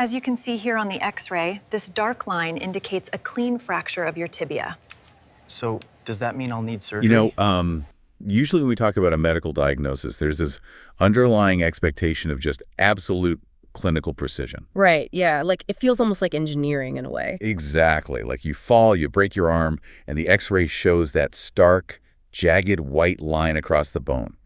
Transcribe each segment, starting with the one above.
As you can see here on the X-ray, this dark line indicates a clean fracture of your tibia. So does that mean I'll need surgery? Usually when we talk about a medical diagnosis, there's this underlying expectation of just absolute clinical precision. Right, yeah. Like, it feels almost like engineering in a way. Exactly. Like you fall, you break your arm, and the X-ray shows that stark, jagged white line across the bone.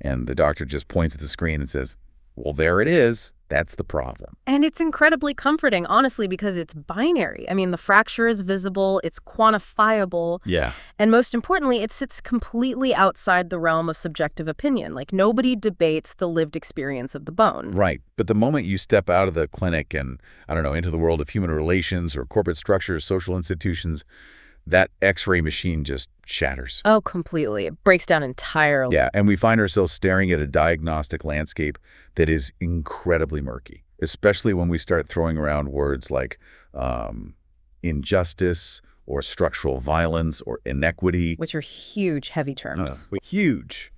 And the doctor just points at the screen and says, well, there it is. That's the problem. And it's incredibly comforting, honestly, because it's binary. I mean, the fracture is visible, it's quantifiable. Yeah. And most importantly, it sits completely outside the realm of subjective opinion. Like, nobody debates the lived experience of the bone. Right. But the moment you step out of the clinic and, I don't know, into the world of human relations or corporate structures, social institutions, that X-ray machine just shatters. Oh, completely. It breaks down entirely. Yeah, and we find ourselves staring at a diagnostic landscape that is incredibly murky, especially when we start throwing around words like injustice or structural violence or inequity. Which are huge, heavy terms. Huge.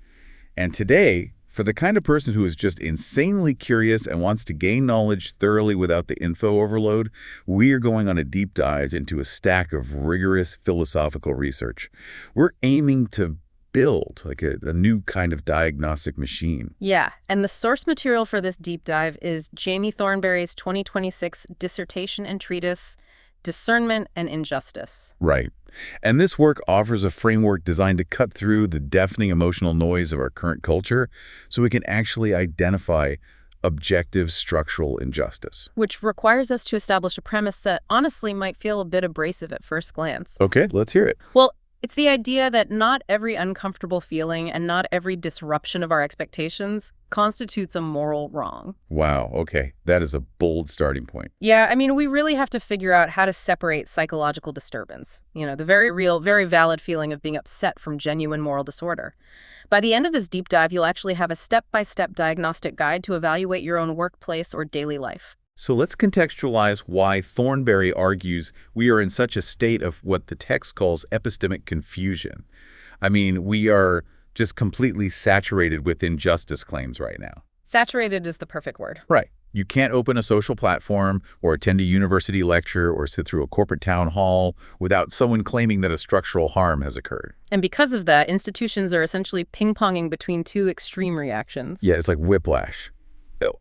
And today, for the kind of person who is just insanely curious and wants to gain knowledge thoroughly without the info overload, we are going on a deep dive into a stack of rigorous philosophical research. We're aiming to build like a new kind of diagnostic machine. Yeah, and the source material for this deep dive is Jamie Thornberry's 2026 dissertation and treatise, Discernment and Injustice. Right. And this work offers a framework designed to cut through the deafening emotional noise of our current culture so we can actually identify objective structural injustice. Which requires us to establish a premise that honestly might feel a bit abrasive at first glance. Okay, let's hear it. Well, it's the idea that not every uncomfortable feeling and not every disruption of our expectations constitutes a moral wrong. Wow, okay. That is a bold starting point. Yeah, I mean, we really have to figure out how to separate psychological disturbance, the very real, very valid feeling of being upset from genuine moral disorder. By the end of this deep dive, you'll actually have a step-by-step diagnostic guide to evaluate your own workplace or daily life. So let's contextualize why Thornberry argues we are in such a state of what the text calls epistemic confusion. I mean, we are just completely saturated with injustice claims right now. Saturated is the perfect word. Right. You can't open a social platform or attend a university lecture or sit through a corporate town hall without someone claiming that a structural harm has occurred. And because of that, institutions are essentially ping-ponging between two extreme reactions. Yeah, it's like whiplash.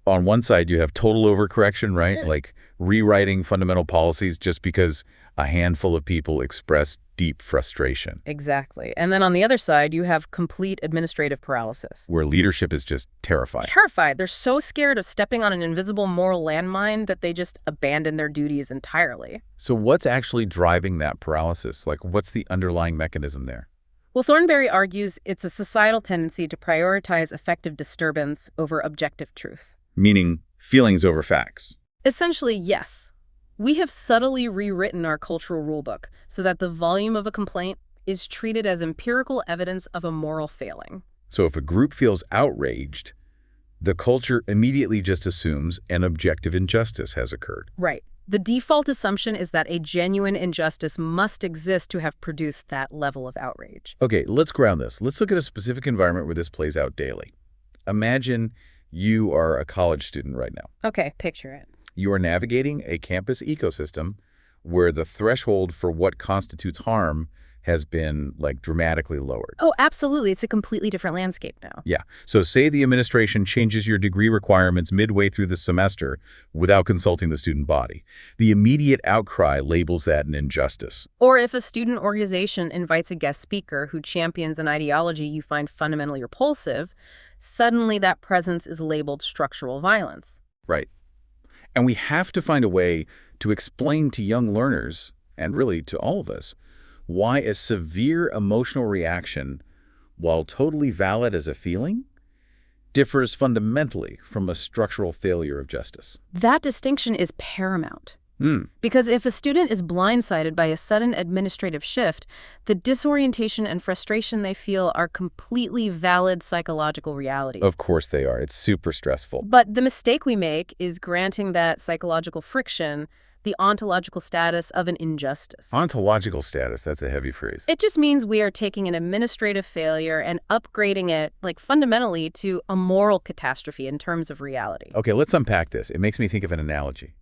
On one side, you have total overcorrection, right? Like rewriting fundamental policies just because a handful of people express deep frustration. Exactly. And then on the other side, you have complete administrative paralysis. Where leadership is just terrified. Terrified. They're so scared of stepping on an invisible moral landmine that they just abandon their duties entirely. So what's actually driving that paralysis? Like, what's the underlying mechanism there? Well, Thornberry argues it's a societal tendency to prioritize effective disturbance over objective truth. Meaning feelings over facts. Essentially, yes. We have subtly rewritten our cultural rulebook so that the volume of a complaint is treated as empirical evidence of a moral failing. So if a group feels outraged, the culture immediately just assumes an objective injustice has occurred. Right. The default assumption is that a genuine injustice must exist to have produced that level of outrage. Okay, let's ground this. Let's look at a specific environment where this plays out daily. Imagine you are a college student right now. Okay, picture it. You are navigating a campus ecosystem where the threshold for what constitutes harm has been dramatically lowered. Oh, absolutely. It's a completely different landscape now. Yeah. So say the administration changes your degree requirements midway through the semester without consulting the student body. The immediate outcry labels that an injustice. Or if a student organization invites a guest speaker who champions an ideology you find fundamentally repulsive, suddenly that presence is labeled structural violence. Right. And we have to find a way to explain to young learners, and really to all of us, why a severe emotional reaction, while totally valid as a feeling, differs fundamentally from a structural failure of justice. That distinction is paramount. Because if a student is blindsided by a sudden administrative shift, the disorientation and frustration they feel are completely valid psychological realities. Of course they are. It's super stressful. But the mistake we make is granting that psychological friction the ontological status of an injustice. Ontological status, that's a heavy phrase. It just means we are taking an administrative failure and upgrading it, like, fundamentally to a moral catastrophe in terms of reality. Okay, let's unpack this. It makes me think of an analogy.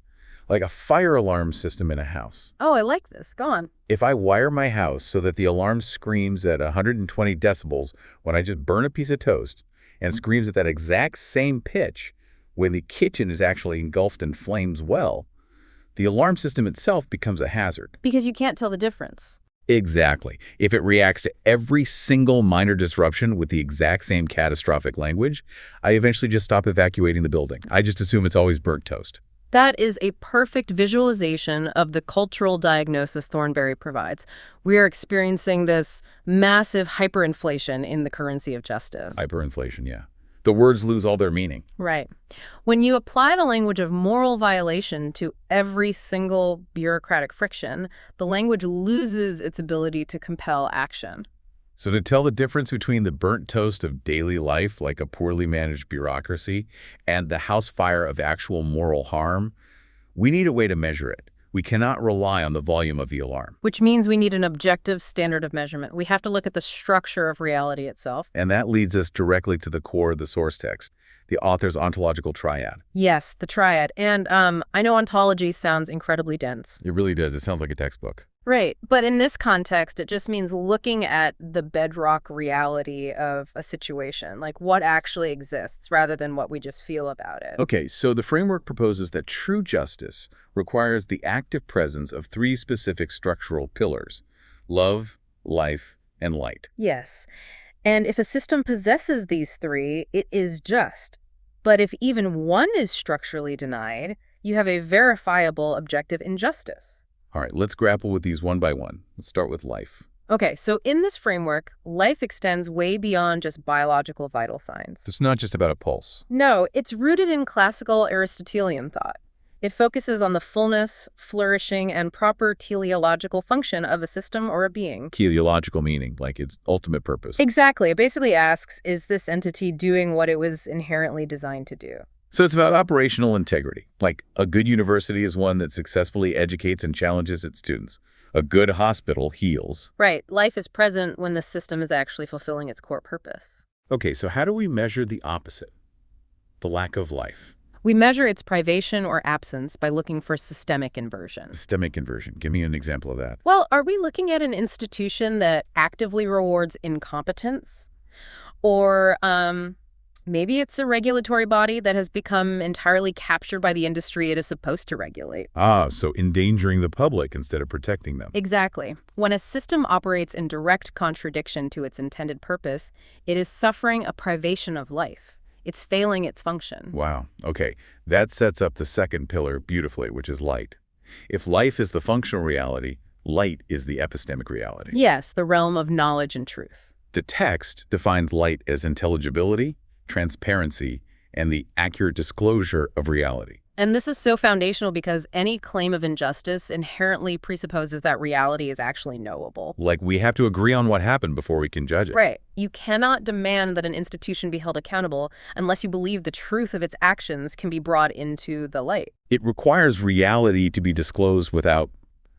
Like a fire alarm system in a house. Oh, I like this. Go on. If I wire my house so that the alarm screams at 120 decibels when I just burn a piece of toast and screams at that exact same pitch when the kitchen is actually engulfed in flames, well, the alarm system itself becomes a hazard. Because you can't tell the difference. Exactly. If it reacts to every single minor disruption with the exact same catastrophic language, I eventually just stop evacuating the building. I just assume it's always burnt toast. That is a perfect visualization of the cultural diagnosis Thornberry provides. We are experiencing this massive hyperinflation in the currency of justice. Hyperinflation, yeah. The words lose all their meaning. Right. When you apply the language of moral violation to every single bureaucratic friction, the language loses its ability to compel action. So to tell the difference between the burnt toast of daily life, like a poorly managed bureaucracy, and the house fire of actual moral harm, we need a way to measure it. We cannot rely on the volume of the alarm. Which means we need an objective standard of measurement. We have to look at the structure of reality itself. And that leads us directly to the core of the source text, the author's ontological triad. Yes, the triad. And I know ontology sounds incredibly dense. It really does. It sounds like a textbook. Right. But in this context, it just means looking at the bedrock reality of a situation, like what actually exists rather than what we just feel about it. Okay, so the framework proposes that true justice requires the active presence of three specific structural pillars: love, life, and light. Yes. And if a system possesses these three, it is just. But if even one is structurally denied, you have a verifiable objective injustice. All right, let's grapple with these one by one. Let's start with life. Okay, so in this framework, life extends way beyond just biological vital signs. It's not just about a pulse. No, it's rooted in classical Aristotelian thought. It focuses on the fullness, flourishing, and proper teleological function of a system or a being. Teleological meaning, like its ultimate purpose. Exactly. It basically asks, is this entity doing what it was inherently designed to do? So it's about operational integrity. Like a good university is one that successfully educates and challenges its students. A good hospital heals. Right. Life is present when the system is actually fulfilling its core purpose. Okay, so how do we measure the opposite? The lack of life. We measure its privation or absence by looking for systemic inversion. Systemic inversion. Give me an example of that. Well, are we looking at an institution that actively rewards incompetence? Or, maybe it's a regulatory body that has become entirely captured by the industry it is supposed to regulate. Ah, so endangering the public instead of protecting them. Exactly. When a system operates in direct contradiction to its intended purpose, it is suffering a privation of life. It's failing its function. Wow. Okay, that sets up the second pillar beautifully, which is light. If life is the functional reality, light is the epistemic reality. Yes, the realm of knowledge and truth. The text defines light as intelligibility, transparency, and the accurate disclosure of reality. And this is so foundational because any claim of injustice inherently presupposes that reality is actually knowable. Like we have to agree on what happened before we can judge it. Right. You cannot demand that an institution be held accountable unless you believe the truth of its actions can be brought into the light. It requires reality to be disclosed without,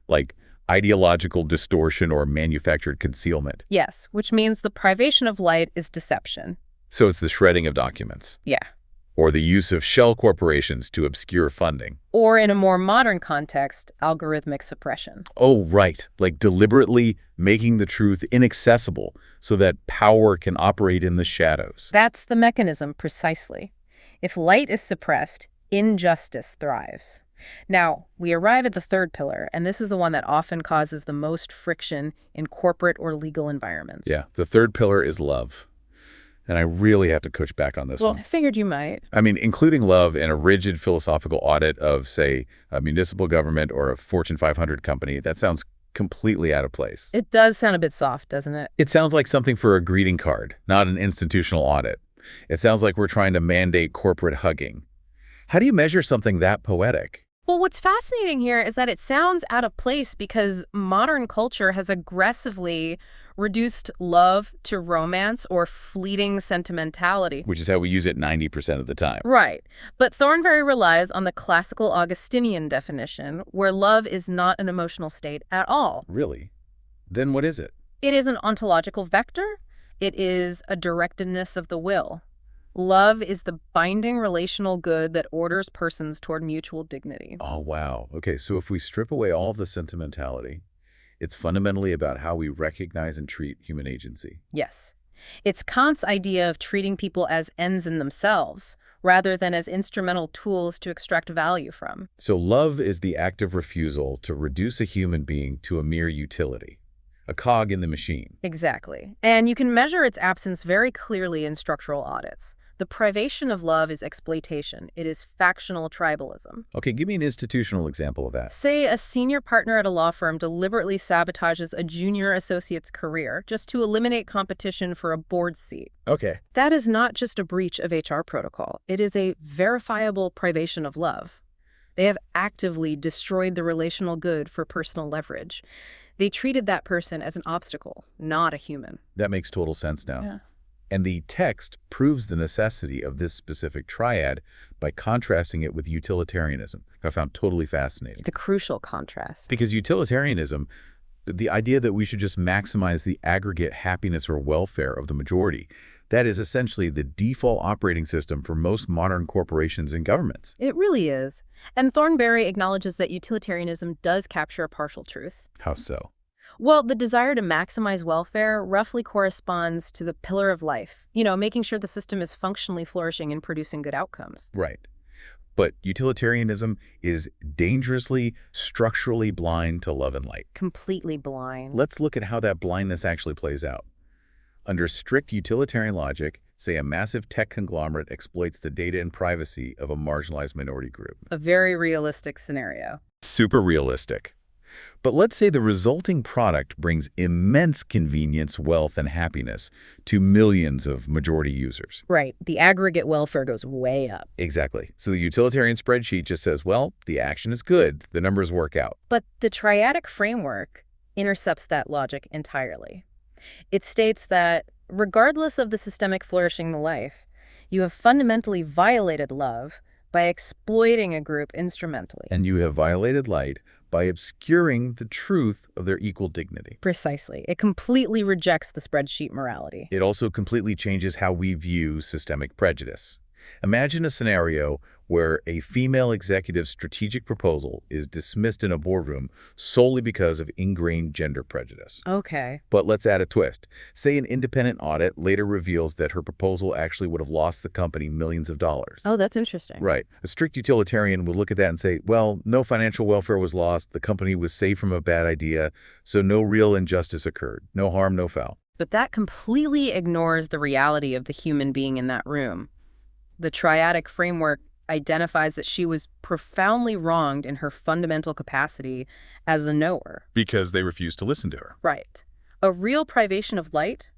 like, ideological distortion or manufactured concealment. Yes, which means the privation of light is deception. So it's the shredding of documents. Yeah. Or the use of shell corporations to obscure funding. Or in a more modern context, algorithmic suppression. Oh, right. Like deliberately making the truth inaccessible so that power can operate in the shadows. That's the mechanism precisely. If light is suppressed, injustice thrives. Now, we arrive at the third pillar, and this is the one that often causes the most friction in corporate or legal environments. Yeah, the third pillar is love. And I really have to coach back on this one. I figured you might. I mean, including love in a rigid philosophical audit of, say, a municipal government or a Fortune 500 company, that sounds completely out of place. It does sound a bit soft, doesn't it? It sounds like something for a greeting card, not an institutional audit. It sounds like we're trying to mandate corporate hugging. How do you measure something that poetic? Well, what's fascinating here is that it sounds out of place because modern culture has aggressively reduced love to romance or fleeting sentimentality. Which is how we use it 90% of the time. Right. But Thornberry relies on the classical Augustinian definition, where love is not an emotional state at all. Really? Then what is it? It is an ontological vector. It is a directedness of the will. Love is the binding relational good that orders persons toward mutual dignity. Oh, wow. Okay, so if we strip away all of the sentimentality, it's fundamentally about how we recognize and treat human agency. Yes. It's Kant's idea of treating people as ends in themselves, rather than as instrumental tools to extract value from. So love is the active refusal to reduce a human being to a mere utility, a cog in the machine. Exactly. And you can measure its absence very clearly in structural audits. The privation of love is exploitation. It is factional tribalism. Okay, give me an institutional example of that. Say a senior partner at a law firm deliberately sabotages a junior associate's career just to eliminate competition for a board seat. Okay. That is not just a breach of HR protocol. It is a verifiable privation of love. They have actively destroyed the relational good for personal leverage. They treated that person as an obstacle, not a human. That makes total sense now. Yeah. And the text proves the necessity of this specific triad by contrasting it with utilitarianism. I found totally fascinating. It's a crucial contrast. Because utilitarianism, the idea that we should just maximize the aggregate happiness or welfare of the majority, that is essentially the default operating system for most modern corporations and governments. It really is. And Thornberry acknowledges that utilitarianism does capture a partial truth. How so? Well, the desire to maximize welfare roughly corresponds to the pillar of life, making sure the system is functionally flourishing and producing good outcomes. Right. But utilitarianism is dangerously, structurally blind to love and light. Completely blind. Let's look at how that blindness actually plays out. Under strict utilitarian logic, say a massive tech conglomerate exploits the data and privacy of a marginalized minority group. A very realistic scenario. Super realistic. But let's say the resulting product brings immense convenience, wealth, and happiness to millions of majority users. Right. The aggregate welfare goes way up. Exactly. So the utilitarian spreadsheet just says, well, the action is good. The numbers work out. But the triadic framework intercepts that logic entirely. It states that regardless of the systemic flourishing of life, you have fundamentally violated love by exploiting a group instrumentally. And you have violated light by obscuring the truth of their equal dignity. Precisely. It completely rejects the spreadsheet morality. It also completely changes how we view systemic prejudice. Imagine a scenario where a female executive's strategic proposal is dismissed in a boardroom solely because of ingrained gender prejudice. Okay. But let's add a twist. Say an independent audit later reveals that her proposal actually would have lost the company millions of dollars. Oh, that's interesting. Right. A strict utilitarian would look at that and say, well, no financial welfare was lost, the company was saved from a bad idea, so no real injustice occurred. No harm, no foul. But that completely ignores the reality of the human being in that room. The triadic framework identifies that she was profoundly wronged in her fundamental capacity as a knower. Because they refused to listen to her. Right. A real privation of light,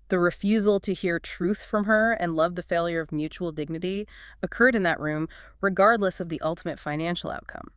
the refusal to hear truth from her and love the failure of mutual dignity, occurred in that room regardless of the ultimate financial outcome.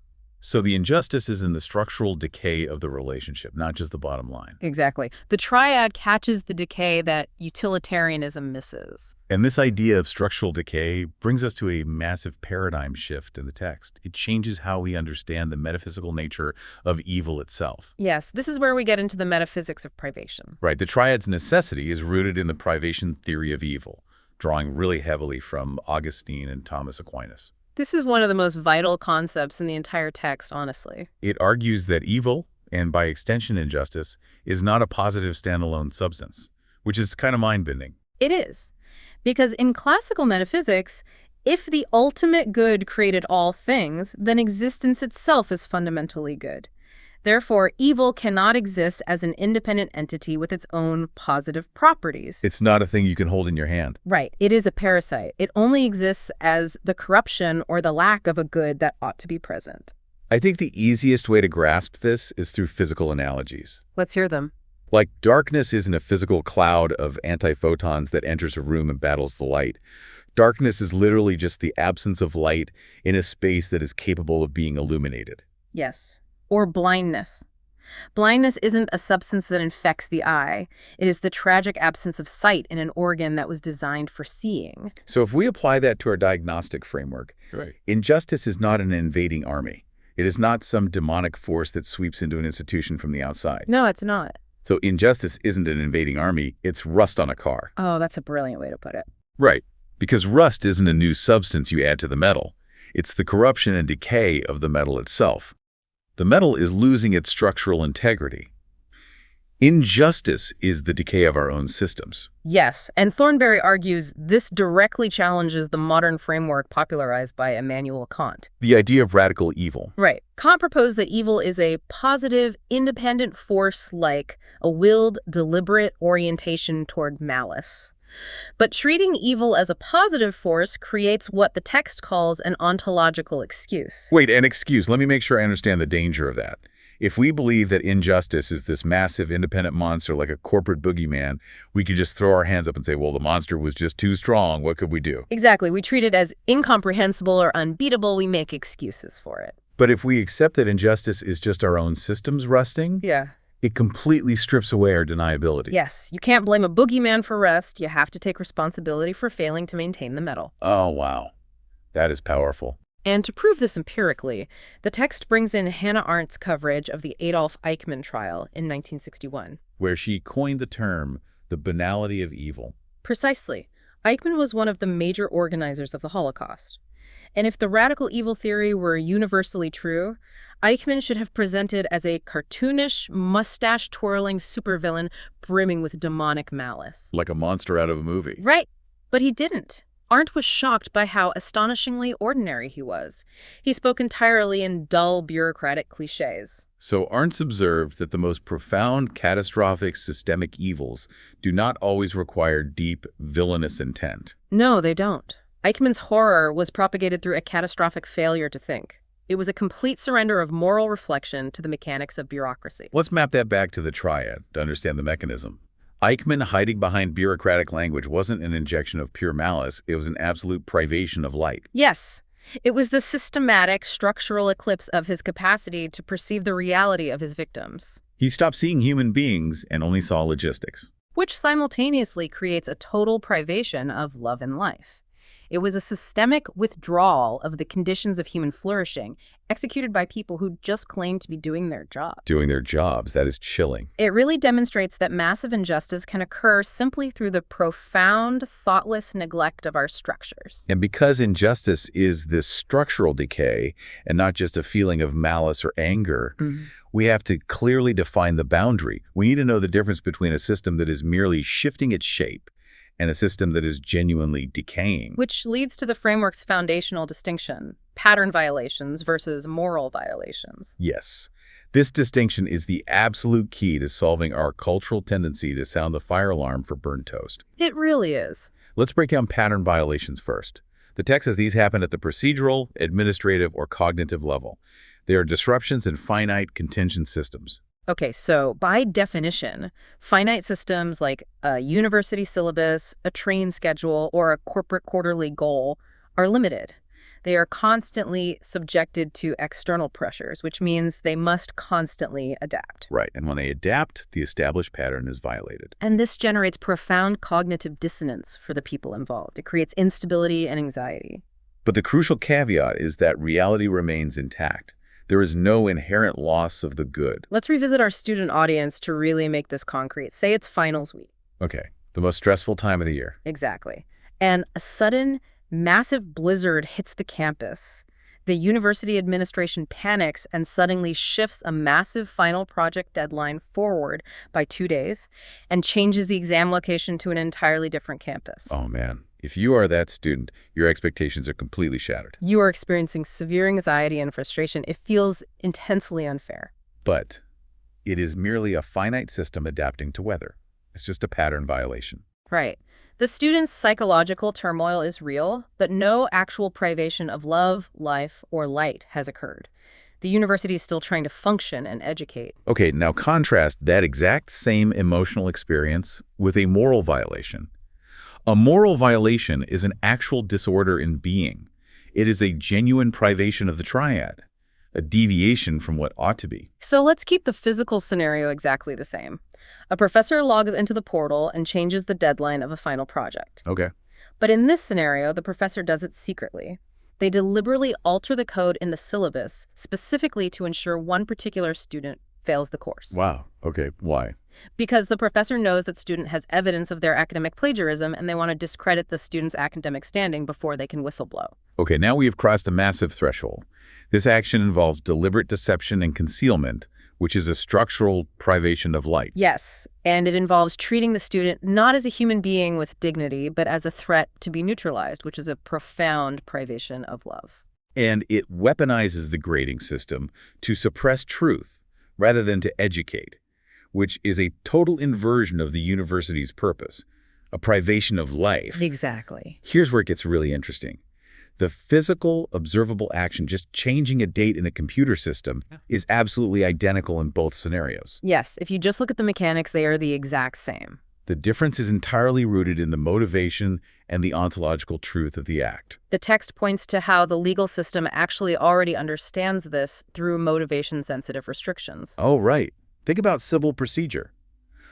So the injustice is in the structural decay of the relationship, not just the bottom line. Exactly. The triad catches the decay that utilitarianism misses. And this idea of structural decay brings us to a massive paradigm shift in the text. It changes how we understand the metaphysical nature of evil itself. Yes, this is where we get into the metaphysics of privation. Right. The triad's necessity is rooted in the privation theory of evil, drawing really heavily from Augustine and Thomas Aquinas. This is one of the most vital concepts in the entire text, honestly. It argues that evil, and by extension injustice, is not a positive standalone substance, which is kind of mind-bending. It is. Because in classical metaphysics, if the ultimate good created all things, then existence itself is fundamentally good. Therefore, evil cannot exist as an independent entity with its own positive properties. It's not a thing you can hold in your hand. Right. It is a parasite. It only exists as the corruption or the lack of a good that ought to be present. I think the easiest way to grasp this is through physical analogies. Let's hear them. Like darkness isn't a physical cloud of antiphotons that enters a room and battles the light. Darkness is literally just the absence of light in a space that is capable of being illuminated. Yes. Or blindness. Blindness isn't a substance that infects the eye. It is the tragic absence of sight in an organ that was designed for seeing. So if we apply that to our diagnostic framework, injustice is not an invading army. It is not some demonic force that sweeps into an institution from the outside. No, it's not. So injustice isn't an invading army, it's rust on a car. Oh, that's a brilliant way to put it. Right, because rust isn't a new substance you add to the metal. It's the corruption and decay of the metal itself. The metal is losing its structural integrity. Injustice is the decay of our own systems. Yes, and Thornberry argues this directly challenges the modern framework popularized by Immanuel Kant. The idea of radical evil. Right. Kant proposed that evil is a positive, independent force like a willed, deliberate orientation toward malice. But treating evil as a positive force creates what the text calls an ontological excuse. Wait, an excuse. Let me make sure I understand the danger of that. If we believe that injustice is this massive independent monster like a corporate boogeyman, we could just throw our hands up and say, well, the monster was just too strong. What could we do? Exactly. We treat it as incomprehensible or unbeatable. We make excuses for it. But if we accept that injustice is just our own systems rusting, it completely strips away our deniability. Yes, you can't blame a boogeyman for rust. You have to take responsibility for failing to maintain the metal. Oh, wow. That is powerful. And to prove this empirically, the text brings in Hannah Arendt's coverage of the Adolf Eichmann trial in 1961. Where she coined the term, the banality of evil. Precisely. Eichmann was one of the major organizers of the Holocaust. And if the radical evil theory were universally true, Eichmann should have presented as a cartoonish, mustache-twirling supervillain brimming with demonic malice. Like a monster out of a movie. Right, but he didn't. Arndt was shocked by how astonishingly ordinary he was. He spoke entirely in dull, bureaucratic cliches. So Arndt's observed that the most profound, catastrophic, systemic evils do not always require deep, villainous intent. No, they don't. Eichmann's horror was propagated through a catastrophic failure to think. It was a complete surrender of moral reflection to the mechanics of bureaucracy. Let's map that back to the Triad to understand the mechanism. Eichmann hiding behind bureaucratic language wasn't an injection of pure malice, it was an absolute privation of light. Yes. It was the systematic, structural eclipse of his capacity to perceive the reality of his victims. He stopped seeing human beings and only saw logistics. Which simultaneously creates a total privation of love and life. It was a systemic withdrawal of the conditions of human flourishing, executed by people who just claimed to be doing their job. Doing their jobs, that is chilling. It really demonstrates that massive injustice can occur simply through the profound, thoughtless neglect of our structures. And because injustice is this structural decay and not just a feeling of malice or anger, we have to clearly define the boundary. We need to know the difference between a system that is merely shifting its shape and a system that is genuinely decaying. Which leads to the framework's foundational distinction, pattern violations versus moral violations. Yes. This distinction is the absolute key to solving our cultural tendency to sound the fire alarm for burnt toast. It really is. Let's break down pattern violations first. The text says these happen at the procedural, administrative, or cognitive level. They are disruptions in finite contingent systems. Okay, so by definition, finite systems like a university syllabus, a train schedule, or a corporate quarterly goal are limited. They are constantly subjected to external pressures, which means they must constantly adapt. Right, and when they adapt, the established pattern is violated. And this generates profound cognitive dissonance for the people involved. It creates instability and anxiety. But the crucial caveat is that reality remains intact. There is no inherent loss of the good. Let's revisit our student audience to really make this concrete. Say it's finals week. Okay, the most stressful time of the year. Exactly. And a sudden, massive blizzard hits the campus. The university administration panics and suddenly shifts a massive final project deadline forward by 2 days and changes the exam location to an entirely different campus. Oh, man. If you are that student, your expectations are completely shattered. You are experiencing severe anxiety and frustration. It feels intensely unfair. But it is merely a finite system adapting to weather. It's just a pattern violation. Right. The student's psychological turmoil is real, but no actual privation of love, life, or light has occurred. The university is still trying to function and educate. Okay, now contrast that exact same emotional experience with a moral violation. A moral violation is an actual disorder in being. It is a genuine privation of the triad, a deviation from what ought to be. So let's keep the physical scenario exactly the same. A professor logs into the portal and changes the deadline of a final project. Okay. But in this scenario, the professor does it secretly. They deliberately alter the code in the syllabus, specifically to ensure one particular student fails the course. Wow. Okay. Why? Because the professor knows that student has evidence of their academic plagiarism, and they want to discredit the student's academic standing before they can whistleblow. Okay, now we have crossed a massive threshold. This action involves deliberate deception and concealment, which is a structural privation of light. Yes, and it involves treating the student not as a human being with dignity, but as a threat to be neutralized, which is a profound privation of love. And it weaponizes the grading system to suppress truth rather than to educate, which is a total inversion of the university's purpose, a privation of life. Exactly. Here's where it gets really interesting. The physical, observable action, just changing a date in a computer system, is absolutely identical in both scenarios. Yes, if you just look at the mechanics, they are the exact same. The difference is entirely rooted in the motivation and the ontological truth of the act. The text points to how the legal system actually already understands this through motivation-sensitive restrictions. Oh, right. Think about civil procedure.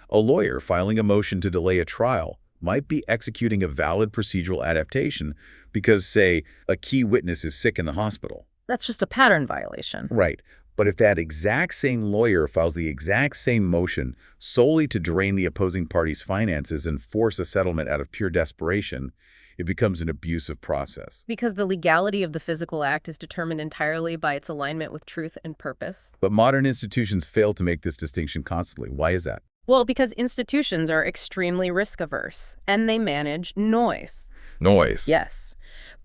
A lawyer filing a motion to delay a trial might be executing a valid procedural adaptation because, say, a key witness is sick in the hospital. That's just a pattern violation. Right. But if that exact same lawyer files the exact same motion solely to drain the opposing party's finances and force a settlement out of pure desperation, it becomes an abusive process. Because the legality of the physical act is determined entirely by its alignment with truth and purpose. But modern institutions fail to make this distinction constantly. Why is that? Well, because institutions are extremely risk-averse, and they manage noise. Noise. Yes.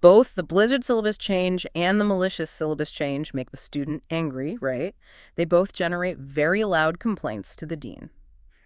Both the Blizzard syllabus change and the malicious syllabus change make the student angry, right? They both generate very loud complaints to the dean.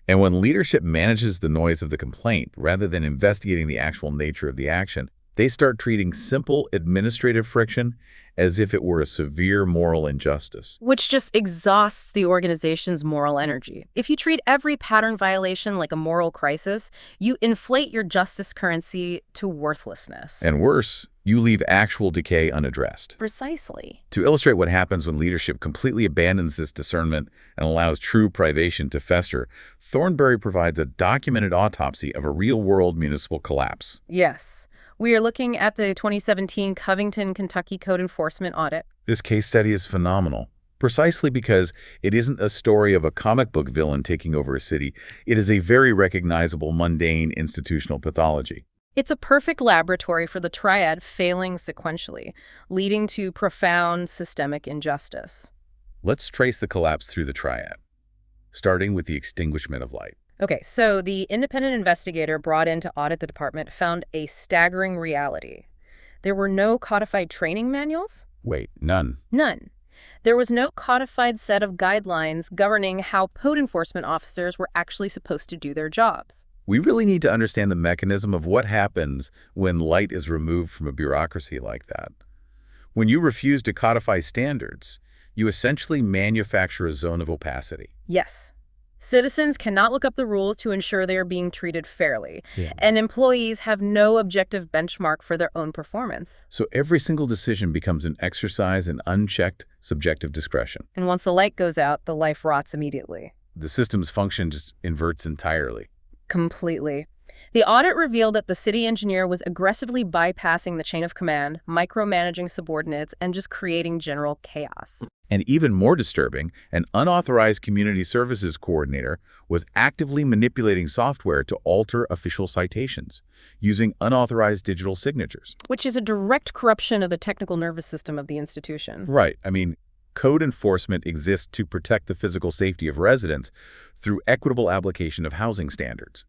And when leadership manages the noise of the complaint rather than investigating the actual nature of the action, they start treating simple administrative friction as if it were a severe moral injustice. Which just exhausts the organization's moral energy. If you treat every pattern violation like a moral crisis, you inflate your justice currency to worthlessness. And worse, you leave actual decay unaddressed. Precisely. To illustrate what happens when leadership completely abandons this discernment and allows true privation to fester, Thornberry provides a documented autopsy of a real-world municipal collapse. Yes. We are looking at the 2017 Covington, Kentucky Code Enforcement Audit. This case study is phenomenal, precisely because it isn't a story of a comic book villain taking over a city. It is a very recognizable, mundane institutional pathology. It's a perfect laboratory for the triad failing sequentially, leading to profound systemic injustice. Let's trace the collapse through the triad, starting with the extinguishment of light. Okay, so the independent investigator brought in to audit the department found a staggering reality. There were no codified training manuals? Wait, none? None. There was no codified set of guidelines governing how code enforcement officers were actually supposed to do their jobs. We really need to understand the mechanism of what happens when light is removed from a bureaucracy like that. When you refuse to codify standards, you essentially manufacture a zone of opacity. Yes. Citizens cannot look up the rules to ensure they are being treated fairly, Yeah. and employees have no objective benchmark for their own performance. So every single decision becomes an exercise in unchecked subjective discretion. And once the light goes out, the life rots immediately. The system's function just inverts entirely. Completely. The audit revealed that the city engineer was aggressively bypassing the chain of command, micromanaging subordinates, and just creating general chaos. And even more disturbing, an unauthorized community services coordinator was actively manipulating software to alter official citations, using unauthorized digital signatures. Which is a direct corruption of the technical nervous system of the institution. Right. I mean, code enforcement exists to protect the physical safety of residents through equitable application of housing standards.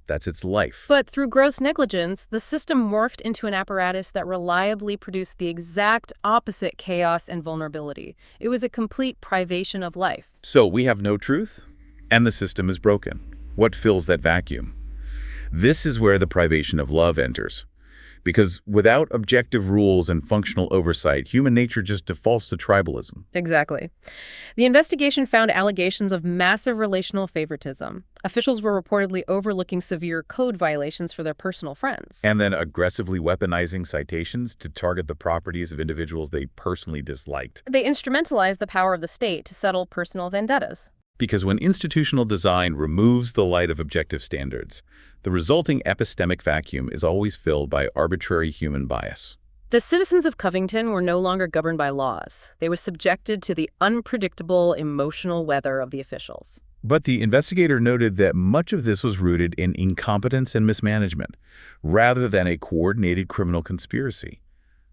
That's its life. But through gross negligence, the system morphed into an apparatus that reliably produced the exact opposite chaos and vulnerability. It was a complete privation of life. So we have no truth, and the system is broken. What fills that vacuum? This is where the privation of love enters. Because without objective rules and functional oversight, human nature just defaults to tribalism. Exactly. The investigation found allegations of massive relational favoritism. Officials were reportedly overlooking severe code violations for their personal friends. And then aggressively weaponizing citations to target the properties of individuals they personally disliked. They instrumentalized the power of the state to settle personal vendettas. Because when institutional design removes the light of objective standards, the resulting epistemic vacuum is always filled by arbitrary human bias. The citizens of Covington were no longer governed by laws. They were subjected to the unpredictable emotional weather of the officials. But the investigator noted that much of this was rooted in incompetence and mismanagement, rather than a coordinated criminal conspiracy.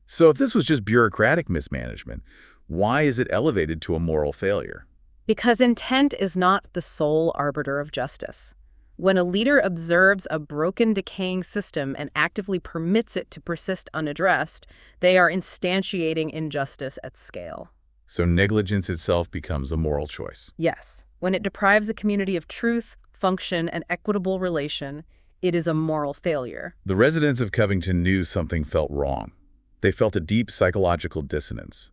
So if this was just bureaucratic mismanagement, why is it elevated to a moral failure? Because intent is not the sole arbiter of justice. When a leader observes a broken, decaying system and actively permits it to persist unaddressed, they are instantiating injustice at scale. So negligence itself becomes a moral choice. Yes. When it deprives a community of truth, function, and equitable relation, it is a moral failure. The residents of Covington knew something felt wrong. They felt a deep psychological dissonance.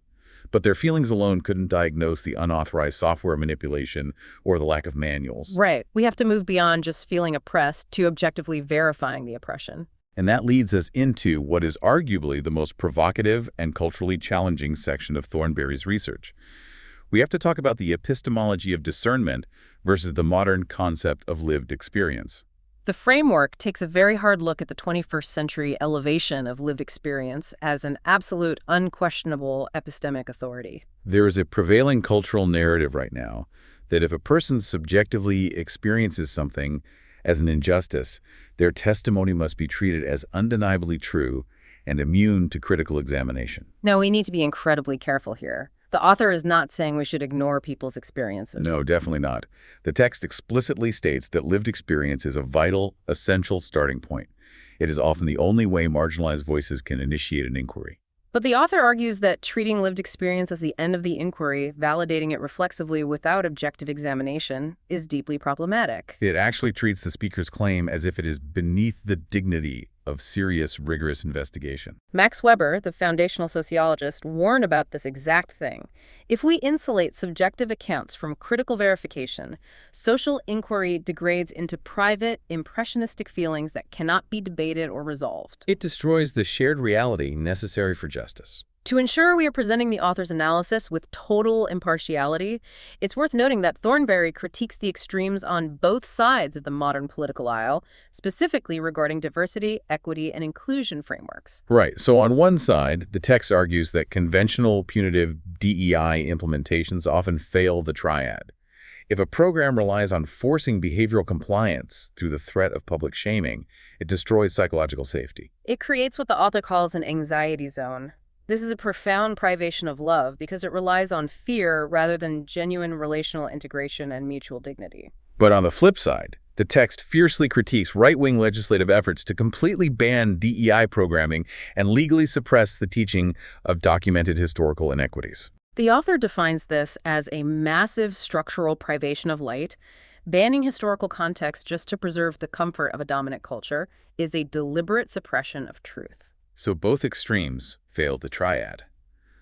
But their feelings alone couldn't diagnose the unauthorized software manipulation or the lack of manuals. Right. We have to move beyond just feeling oppressed to objectively verifying the oppression. And that leads us into what is arguably the most provocative and culturally challenging section of Thornberry's research. We have to talk about the epistemology of discernment versus the modern concept of lived experience. The framework takes a very hard look at the 21st century elevation of lived experience as an absolute, unquestionable epistemic authority. There is a prevailing cultural narrative right now that if a person subjectively experiences something as an injustice, their testimony must be treated as undeniably true and immune to critical examination. Now, we need to be incredibly careful here. The author is not saying we should ignore people's experiences. No, definitely not. The text explicitly states that lived experience is a vital, essential starting point. It is often the only way marginalized voices can initiate an inquiry. But the author argues that treating lived experience as the end of the inquiry, validating it reflexively without objective examination, is deeply problematic. It actually treats the speaker's claim as if it is beneath the dignity of serious, rigorous investigation. Max Weber, the foundational sociologist, warned about this exact thing. If we insulate subjective accounts from critical verification, social inquiry degrades into private, impressionistic feelings that cannot be debated or resolved. It destroys the shared reality necessary for justice. To ensure we are presenting the author's analysis with total impartiality, it's worth noting that Thornberry critiques the extremes on both sides of the modern political aisle, specifically regarding diversity, equity, and inclusion frameworks. Right. So on one side, the text argues that conventional punitive DEI implementations often fail the triad. If a program relies on forcing behavioral compliance through the threat of public shaming, it destroys psychological safety. It creates what the author calls an anxiety zone. This is a profound privation of love because it relies on fear rather than genuine relational integration and mutual dignity. But on the flip side, the text fiercely critiques right-wing legislative efforts to completely ban DEI programming and legally suppress the teaching of documented historical inequities. The author defines this as a massive structural privation of light. Banning historical context just to preserve the comfort of a dominant culture is a deliberate suppression of truth. So both extremes fail the triad.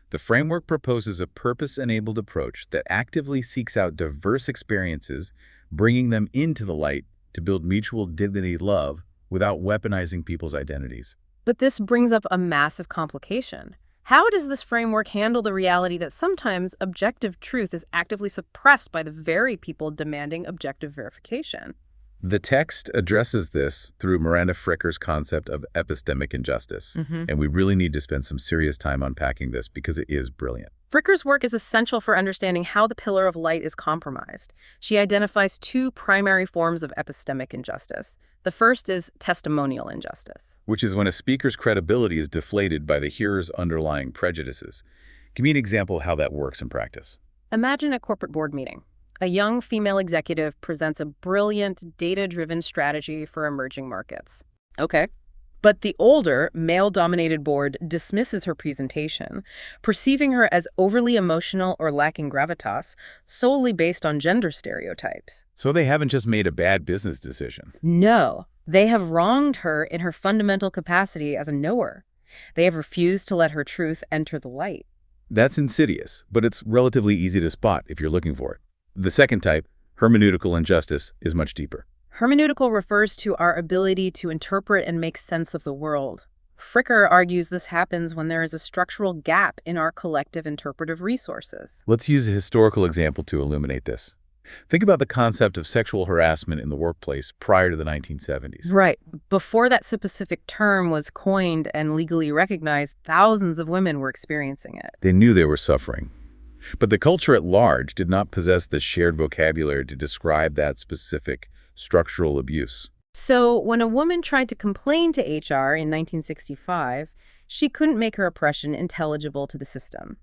The framework proposes a purpose-enabled approach that actively seeks out diverse experiences, bringing them into the light to build mutual dignity love without weaponizing people's identities. But this brings up a massive complication. How does this framework handle the reality that sometimes objective truth is actively suppressed by the very people demanding objective verification? The text addresses this through Miranda Fricker's concept of epistemic injustice, and we really need to spend some serious time unpacking this because it is brilliant. Fricker's work is essential for understanding how the pillar of light is compromised. She identifies two primary forms of epistemic injustice. The first is testimonial injustice, which is when a speaker's credibility is deflated by the hearer's underlying prejudices. Give me an example of how that works in practice. Imagine a corporate board meeting. A young female executive presents a brilliant, data-driven strategy for emerging markets. Okay. But the older, male-dominated board dismisses her presentation, perceiving her as overly emotional or lacking gravitas, solely based on gender stereotypes. So they haven't just made a bad business decision. No. They have wronged her in her fundamental capacity as a knower. They have refused to let her truth enter the light. That's insidious, but it's relatively easy to spot if you're looking for it. The second type, hermeneutical injustice, is much deeper. Hermeneutical refers to our ability to interpret and make sense of the world. Fricker argues this happens when there is a structural gap in our collective interpretive resources. Let's use a historical example to illuminate this. Think about the concept of sexual harassment in the workplace prior to the 1970s. Right. Before that specific term was coined and legally recognized, thousands of women were experiencing it. They knew they were suffering. But the culture at large did not possess the shared vocabulary to describe that specific structural abuse. So when a woman tried to complain to HR in 1965, she couldn't make her oppression intelligible to the system.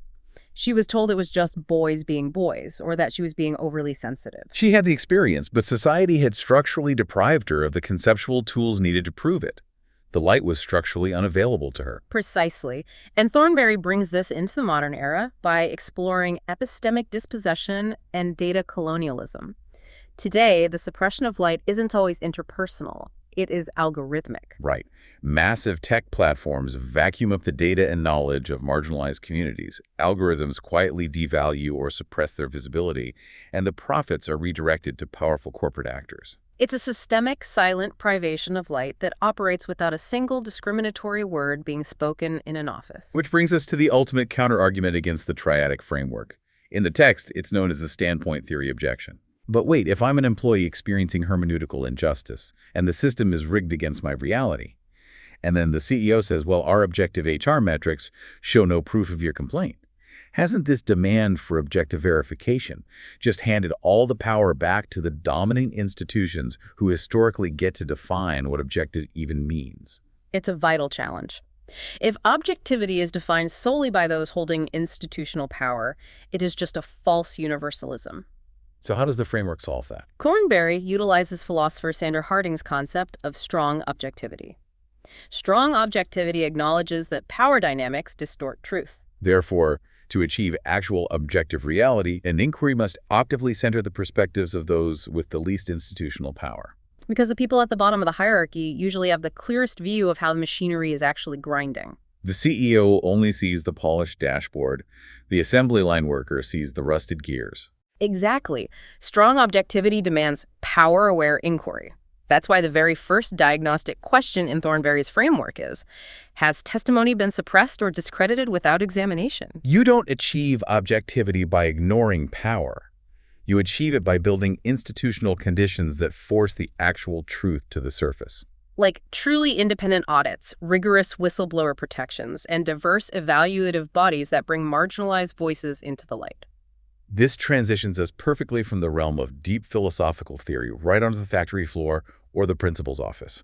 She was told it was just boys being boys, or that she was being overly sensitive. She had the experience, but society had structurally deprived her of the conceptual tools needed to prove it. The light was structurally unavailable to her. Precisely. And Thornberry brings this into the modern era by exploring epistemic dispossession and data colonialism. Today, the suppression of light isn't always interpersonal. It is algorithmic. Right. Massive tech platforms vacuum up the data and knowledge of marginalized communities. Algorithms quietly devalue or suppress their visibility, and the profits are redirected to powerful corporate actors. It's a systemic, silent privation of light that operates without a single discriminatory word being spoken in an office. Which brings us to the ultimate counterargument against the triadic framework. In the text, it's known as the standpoint theory objection. But wait, if I'm an employee experiencing hermeneutical injustice, and the system is rigged against my reality, and then the CEO says, well, our objective HR metrics show no proof of your complaint, hasn't this demand for objective verification just handed all the power back to the dominant institutions who historically get to define what objective even means? It's a vital challenge. If objectivity is defined solely by those holding institutional power, it is just a false universalism. So how does the framework solve that? Thornberry utilizes philosopher Sandor Harding's concept of strong objectivity. Strong objectivity acknowledges that power dynamics distort truth. Therefore, to achieve actual objective reality, an inquiry must actively center the perspectives of those with the least institutional power. Because the people at the bottom of the hierarchy usually have the clearest view of how the machinery is actually grinding. The CEO only sees the polished dashboard. The assembly line worker sees the rusted gears. Exactly. Strong objectivity demands power-aware inquiry. That's why the very first diagnostic question in Thornberry's framework is, has testimony been suppressed or discredited without examination? You don't achieve objectivity by ignoring power. You achieve it by building institutional conditions that force the actual truth to the surface. Like truly independent audits, rigorous whistleblower protections, and diverse evaluative bodies that bring marginalized voices into the light. This transitions us perfectly from the realm of deep philosophical theory right onto the factory floor or the principal's office.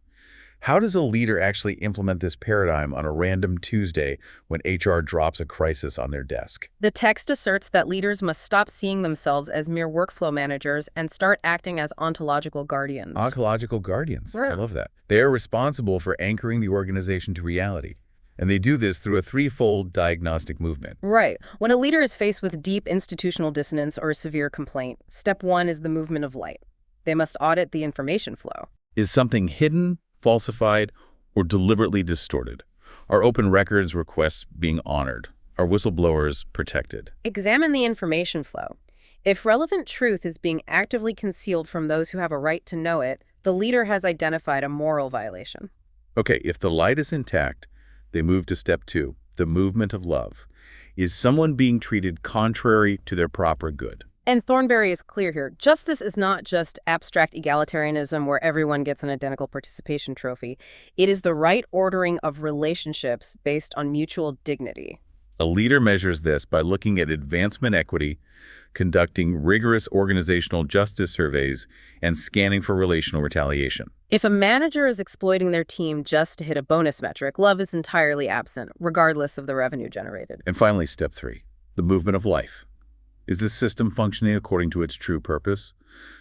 How does a leader actually implement this paradigm on a random Tuesday when HR drops a crisis on their desk? The text asserts that leaders must stop seeing themselves as mere workflow managers and start acting as ontological guardians. Ontological guardians. Right. I love that. They are responsible for anchoring the organization to reality. And they do this through a threefold diagnostic movement. Right. When a leader is faced with deep institutional dissonance or a severe complaint, step one is the movement of light. They must audit the information flow. Is something hidden, falsified, or deliberately distorted? Are open records requests being honored? Are whistleblowers protected? Examine the information flow. If relevant truth is being actively concealed from those who have a right to know it, the leader has identified a moral violation. Okay, if the light is intact, they move to step two, the movement of love. Is someone being treated contrary to their proper good? And Thornberry is clear here. Justice is not just abstract egalitarianism where everyone gets an identical participation trophy. It is the right ordering of relationships based on mutual dignity. A leader measures this by looking at advancement equity, conducting rigorous organizational justice surveys, and scanning for relational retaliation. If a manager is exploiting their team just to hit a bonus metric, love is entirely absent, regardless of the revenue generated. And finally, step three, the movement of life. Is the system functioning according to its true purpose?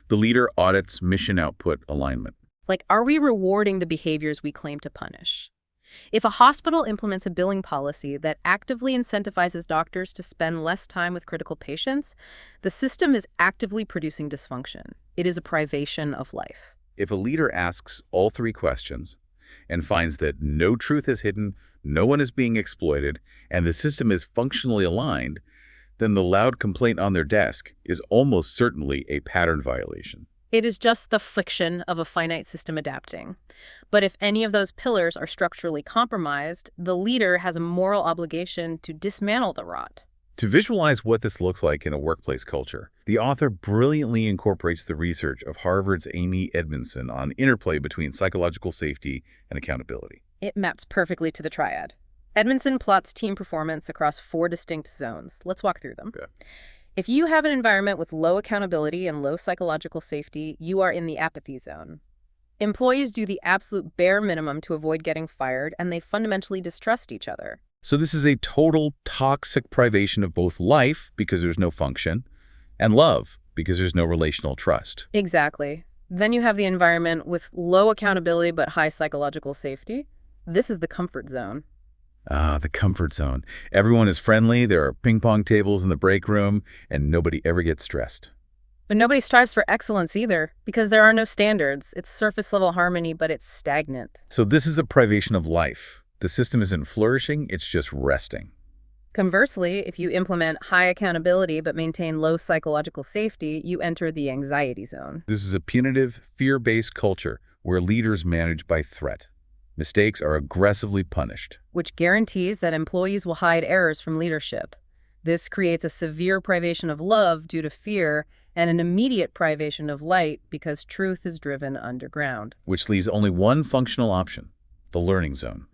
The leader audits mission output alignment. Like, are we rewarding the behaviors we claim to punish? If a hospital implements a billing policy that actively incentivizes doctors to spend less time with critical patients, the system is actively producing dysfunction. It is a privation of life. If a leader asks all three questions and finds that no truth is hidden, no one is being exploited, and the system is functionally aligned, then the loud complaint on their desk is almost certainly a pattern violation. It is just the friction of a finite system adapting. But if any of those pillars are structurally compromised, the leader has a moral obligation to dismantle the rot. To visualize what this looks like in a workplace culture, the author brilliantly incorporates the research of Harvard's Amy Edmondson on interplay between psychological safety and accountability. It maps perfectly to the Triad. Edmondson plots team performance across 4 distinct zones. Let's walk through them. Okay. If you have an environment with low accountability and low psychological safety, you are in the apathy zone. Employees do the absolute bare minimum to avoid getting fired, and they fundamentally distrust each other. So this is a total toxic privation of both life, because there's no function, and love, because there's no relational trust. Exactly. Then you have the environment with low accountability but high psychological safety. This is the comfort zone. Ah, the comfort zone. Everyone is friendly, there are ping pong tables in the break room, and nobody ever gets stressed. But nobody strives for excellence either, because there are no standards. It's surface-level harmony, but it's stagnant. So this is a privation of life. The system isn't flourishing, it's just resting. Conversely, if you implement high accountability but maintain low psychological safety, you enter the anxiety zone. This is a punitive, fear-based culture where leaders manage by threat. Mistakes are aggressively punished. Which guarantees that employees will hide errors from leadership. This creates a severe privation of love due to fear and an immediate privation of light because truth is driven underground. Which leaves only one functional option, the learning zone.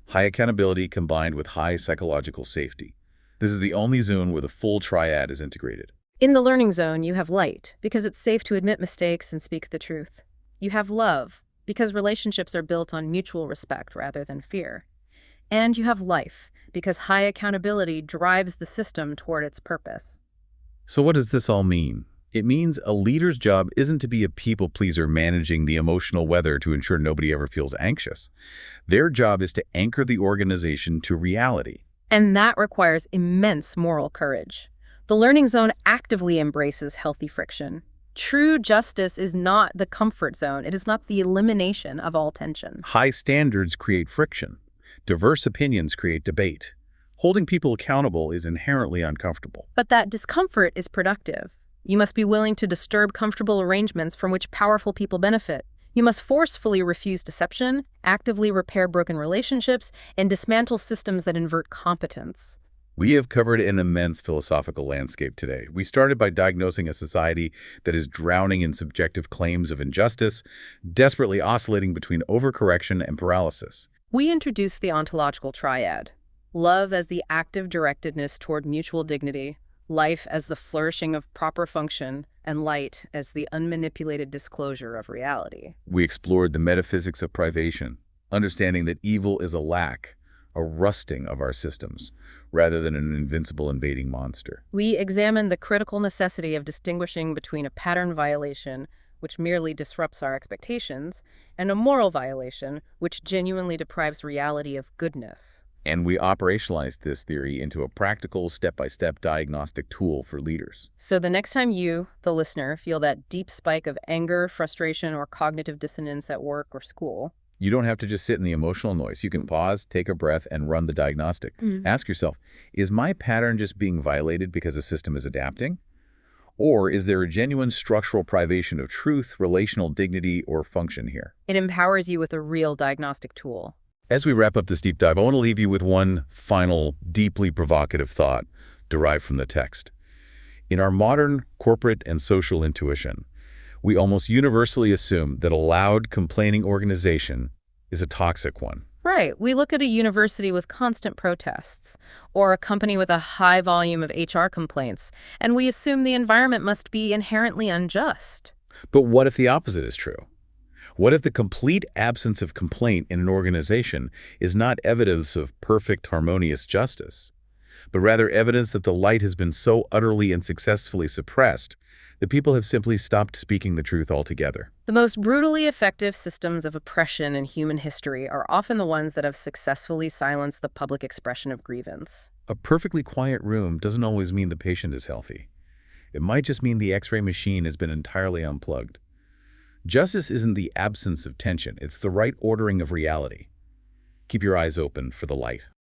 High accountability combined with high psychological safety. This is the only zone where the full triad is integrated. In the learning zone, you have light, because it's safe to admit mistakes and speak the truth. You have love, because relationships are built on mutual respect rather than fear. And you have life, because high accountability drives the system toward its purpose. So what does this all mean? It means a leader's job isn't to be a people pleaser managing the emotional weather to ensure nobody ever feels anxious. Their job is to anchor the organization to reality. And that requires immense moral courage. The learning zone actively embraces healthy friction. True justice is not the comfort zone. It is not the elimination of all tension. High standards create friction. Diverse opinions create debate. Holding people accountable is inherently uncomfortable. But that discomfort is productive. You must be willing to disturb comfortable arrangements from which powerful people benefit. You must forcefully refuse deception, actively repair broken relationships, and dismantle systems that invert competence. We have covered an immense philosophical landscape today. We started by diagnosing a society that is drowning in subjective claims of injustice, desperately oscillating between overcorrection and paralysis. We introduced the ontological triad. Love as the active directedness toward mutual dignity, life as the flourishing of proper function, and light as the unmanipulated disclosure of reality. We explored the metaphysics of privation, understanding that evil is a lack, a rusting of our systems, rather than an invincible invading monster. We examined the critical necessity of distinguishing between a pattern violation, which merely disrupts our expectations, and a moral violation, which genuinely deprives reality of goodness. And we operationalized this theory into a practical, step-by-step diagnostic tool for leaders. So the next time you, the listener, feel that deep spike of anger, frustration, or cognitive dissonance at work or school, you don't have to just sit in the emotional noise. You can pause, take a breath, and run the diagnostic. Ask yourself, is my pattern just being violated because the system is adapting? Or is there a genuine structural privation of truth, relational dignity, or function here? It empowers you with a real diagnostic tool. As we wrap up this deep dive, I want to leave you with one final, deeply provocative thought derived from the text. In our modern corporate and social intuition, we almost universally assume that a loud, complaining organization is a toxic one. Right. We look at a university with constant protests, or a company with a high volume of HR complaints, and we assume the environment must be inherently unjust. But what if the opposite is true? What if the complete absence of complaint in an organization is not evidence of perfect, harmonious justice, but rather evidence that the light has been so utterly and successfully suppressed that people have simply stopped speaking the truth altogether? The most brutally effective systems of oppression in human history are often the ones that have successfully silenced the public expression of grievance. A perfectly quiet room doesn't always mean the patient is healthy. It might just mean the X-ray machine has been entirely unplugged. Justice isn't the absence of tension, it's the right ordering of reality. Keep your eyes open for the light.